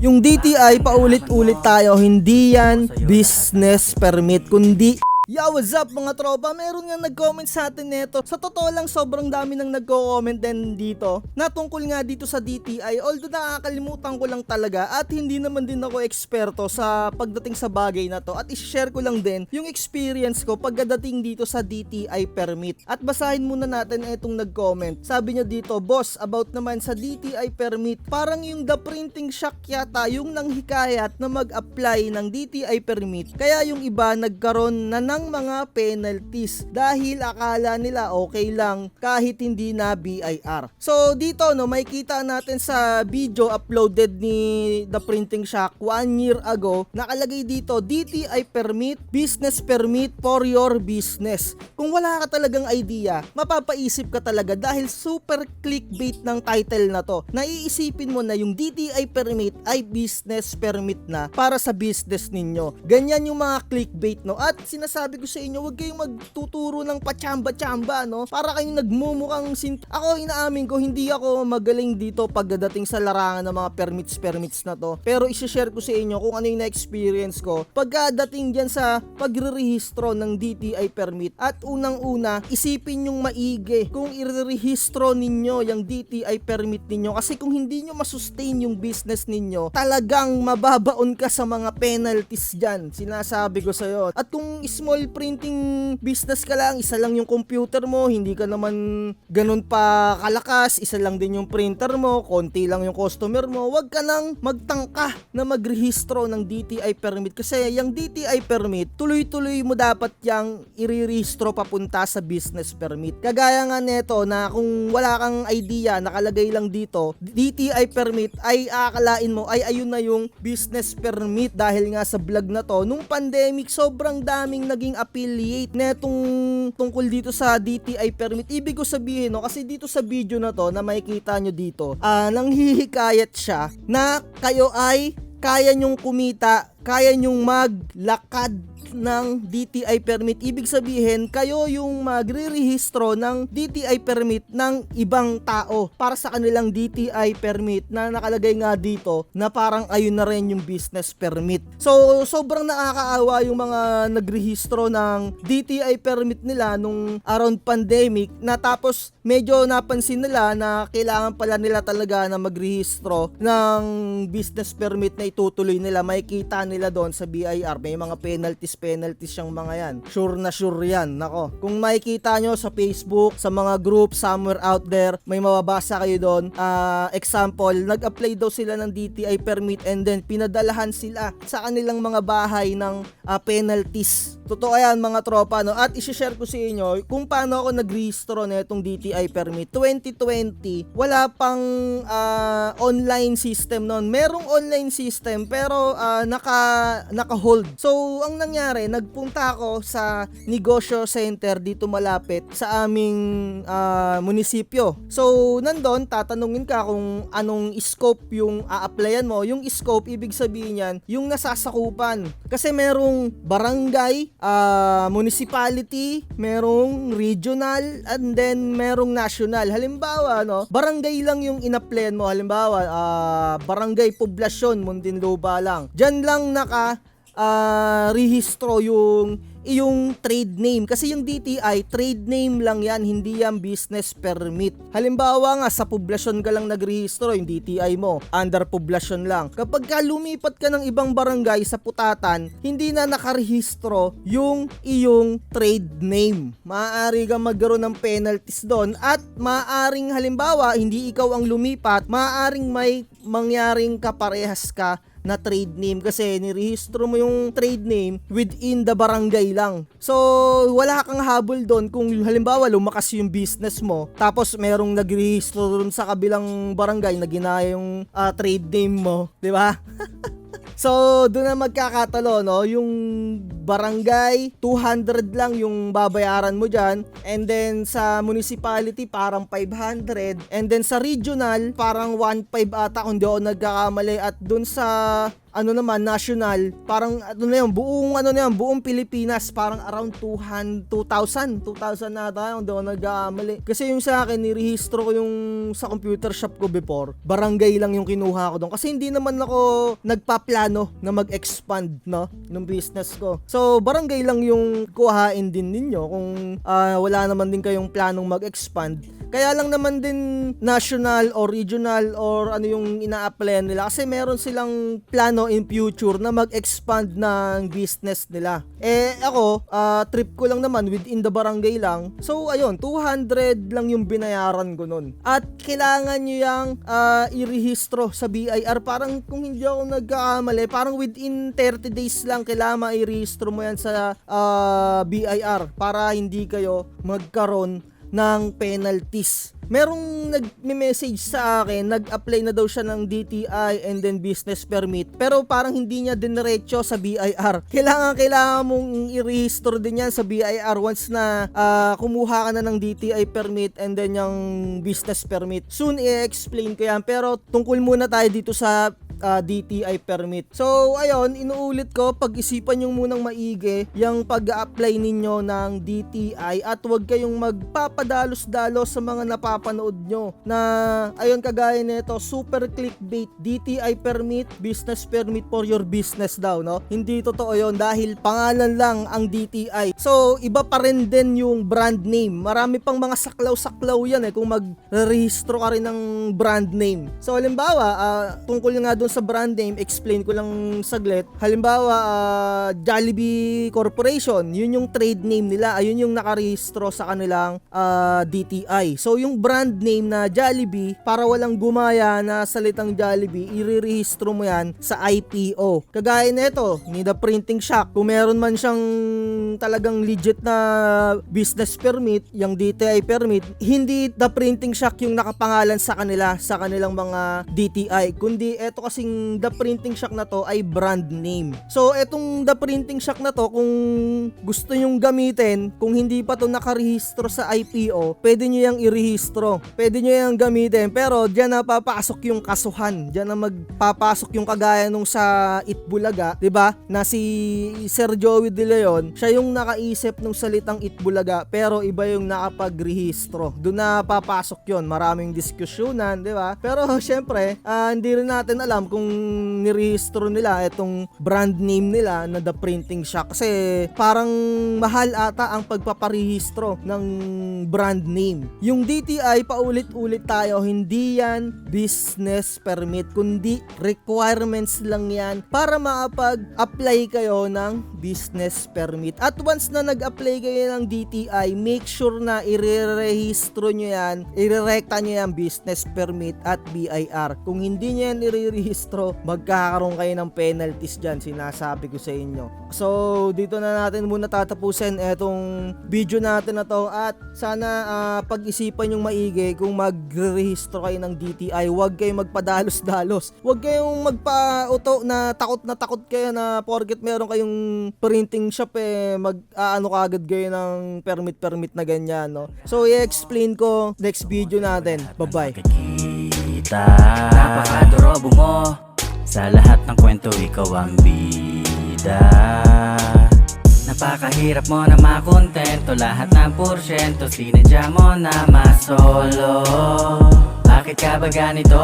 Yung DTI, paulit-ulit tayo, hindi yan business permit, kundi yo, what's up mga tropa? Meron nga nag-comment sa atin neto. Sa totoo lang, sobrang dami nang nagko-comment din dito na tungkol nga dito sa DTI. Although nakakalimutan ko lang talaga at hindi naman din ako eksperto sa pagdating sa bagay na to. At i-share ko lang din yung experience ko pagdating dito sa DTI permit. At basahin muna natin itong nag-comment. Sabi niya dito, boss, about naman sa DTI permit, parang yung The Printing Shock yata yung nanghikayat na mag-apply ng DTI permit. Kaya yung iba nagkaroon na ng mga penalties dahil akala nila okay lang kahit hindi na BIR. So dito no, may kita natin sa video uploaded ni The Printing Shock 1 year ago, nakalagay dito DTI permit, business permit for your business. Kung wala ka talagang idea, mapapaisip ka talaga dahil super clickbait ng title na to. Naiisipin mo na yung DTI permit ay business permit na para sa business ninyo. Ganyan yung mga clickbait no. At sinasabi ko sa inyo, huwag kayong magtuturo ng pachamba-chamba, no? Para kayong nagmumukhang Ako, inaamin ko, hindi ako magaling dito pagdating sa larangan ng mga permits na to. Pero i-share ko sa inyo kung ano yung na-experience ko pagdating dyan sa pagre-rehistro ng DTI permit. At unang-una, isipin yung maigi kung i-rehistro ninyo yung DTI permit ninyo. Kasi kung hindi nyo masustain yung business ninyo, talagang mababaon ka sa mga penalties dyan. Sinasabi ko sa'yo. At kung small printing business ka lang, isa lang yung computer mo, hindi ka naman ganun pa kalakas, isa lang din yung printer mo, konti lang yung customer mo, wag ka nang magtangka na magrehistro ng DTI permit kasi yung DTI permit, tuloy-tuloy mo dapat yang i-rehistro papunta sa business permit. Kagaya nga neto na kung wala kang idea, nakalagay lang dito, DTI permit ay akalain mo ay ayun na yung business permit dahil nga sa vlog na to, nung pandemic sobrang daming naging affiliate netong tungkol dito sa DTI permit. Ibig ko sabihin no, kasi dito sa video na to na makikita nyo dito, nanghihikayat siya na kayo ay kaya nyong kumita, kaya nyong maglakad ng DTI permit. Ibig sabihin, kayo yung magre-rehistro ng DTI permit ng ibang tao para sa kanilang DTI permit na nakalagay nga dito na parang ayun na rin yung business permit. So, sobrang nakakaawa yung mga nagrehistro ng DTI permit nila nung around pandemic na tapos medyo napansin nila na kailangan pala nila talaga na magrehistro ng business permit na itutuloy nila. Makikita nila doon sa BIR, may mga penalties siyang mga yan. Sure na sure yan. Nako, kung makikita nyo sa Facebook, sa mga group somewhere out there, may mababasa kayo doon. Example, nag-apply daw sila ng DTI permit and then pinadalahan sila sa kanilang mga bahay ng penalties. Totoo yan mga tropa, no? At i-share ko sa inyo kung paano ako nag-rehistro na itong DTI permit. 2020, wala pang online system noon. Merong online system pero naka-hold. So, ang nangyari, nagpunta ako sa negosyo center dito malapit sa aming munisipyo. So, nandun, tatanungin ka kung anong scope yung a-applyan mo. Yung scope, ibig sabihin yan, yung nasasakupan. Kasi merong barangay, municipality, merong regional, and then merong national. Halimbawa, no, barangay lang yung in-applyan mo. Halimbawa, barangay Poblasyon, Muntinlupa lang. Diyan lang rehistro yung iyong trade name. Kasi yung DTI, trade name lang yan, hindi yan business permit. Halimbawa nga, sa poblasyon ka lang nagrehistro, yung DTI mo, under poblasyon lang. Kapag ka lumipat ka ng ibang barangay sa putatan, hindi na nakarehistro yung iyong trade name. Maaari kang magkaroon ng penalties doon at maaaring halimbawa, hindi ikaw ang lumipat, maaaring may mangyaring kaparehas ka na trade name kasi nirehistro mo yung trade name within the barangay lang. So, wala kang habol doon kung halimbawa lumakas yung business mo tapos merong nagrehistro doon sa kabilang barangay na ginaya yung trade name mo, di ba? So, doon na magkakatalo, no? Yung barangay, 200 lang yung babayaran mo dyan. And then sa municipality, parang 500. And then sa regional, parang 1.5 ata kung di ako nagkakamali. At dun sa national, parang buong Pilipinas, parang around 2,000 na ata kung di ako nagkakamali. Kasi yung sa akin, nirehistro ko yung sa computer shop ko before, barangay lang yung kinuha ko doon. Kasi hindi naman ako nagpaplano na mag-expand, no, ng business ko. So, barangay lang yung kuhain din ninyo kung wala naman din kayong planong mag-expand. Kaya lang naman din national or regional or ano yung ina-apply nila kasi meron silang plano in future na mag-expand ng business nila. Ako, trip ko lang naman within the barangay lang. So ayun, 200 lang yung binayaran ko nun. At kailangan nyo yung i-rehistro sa BIR. Parang kung hindi ako nagkakamali, parang within 30 days lang kailangan i-rehistro mo yan sa BIR para hindi kayo magkaroon ng penalties. Merong nag-message sa akin, nag-apply na daw siya ng DTI and then business permit, pero parang hindi niya dinerecho sa BIR. Kailangan mong i-register din yan sa BIR once na kumuha ka na ng DTI permit and then yung business permit. Soon i-explain ko yan, pero tungkol muna tayo dito sa DTI permit. So ayun, inuulit ko, pag-isipan nyo munang maigi yung pag-a-apply ninyo ng DTI at huwag kayong magpapadalos-dalos sa mga napapanood nyo na ayun, kagaya nito, super clickbait, DTI permit, business permit for your business daw, no? Hindi totoo yun dahil pangalan lang ang DTI. So iba pa rin din yung brand name. Marami pang mga saklaw-saklaw yan kung mag-rehistro ka rin ng brand name. So halimbawa, tungkol nga doon sa brand name, explain ko lang saglit. Halimbawa, Jollibee Corporation, yun yung trade name nila, ayun yung nakarehistro sa kanilang DTI. So yung brand name na Jollibee, para walang gumaya na salitang Jollibee, irerehistro mo yan sa IPO. Kagaya nito, ni The Printing Shop, kung meron man siyang talagang legit na business permit, yung DTI permit, hindi The Printing Shop yung nakapangalan sa kanila, sa kanilang mga DTI, kundi eto kasing The Printing Shop na to ay brand name. So etong The Printing Shop na to, kung gusto nyong gamitin, kung hindi pa to nakarehistro sa IPO, pwede nyo yung irehistro, pwede nyo yung gamitin, pero dyan na papasok yung kasuhan, dyan na magpapasok yung kagaya nung sa Itbulaga, diba, na si Sir Joey De Leon, siya yung nakaisip nung salitang Itbulaga, pero iba yung nakapagrehistro. Doon na papasok yon, maraming diskusyonan, diba, pero syempre hindi rin natin alam kung nirehistro nila itong brand name nila na The Printing Shop kasi parang mahal ata ang pagpaparehistro ng brand name. Yung DTI, paulit-ulit tayo, hindi yan business permit, kundi requirements lang yan para makapag-apply kayo ng business permit. At once na nag-apply kayo ng DTI, make sure na i-rehistro nyo yan, i-rekta nyo yan business permit at BIR. Kung hindi nyo yan i-rehistro, magkakaroon kayo ng penalties dyan, sinasabi ko sa inyo. So dito na natin muna tatapusin etong video natin na to, at sana pag-isipan yung maigi kung mag-rehistro kayo ng DTI. Huwag kayong magpadalos-dalos, huwag kayong magpa-auto na takot kayo na porket meron kayong printing shop mag-ano kagad kayo ng permit na ganyan, no? So i-explain ko next video natin. Bye-bye. Napakadorobo mo, sa lahat ng kwento ikaw ang bida. Napakahirap mo na makontento, lahat ng porsyento sinadya mo na masolo. Bakit ka ba ganito?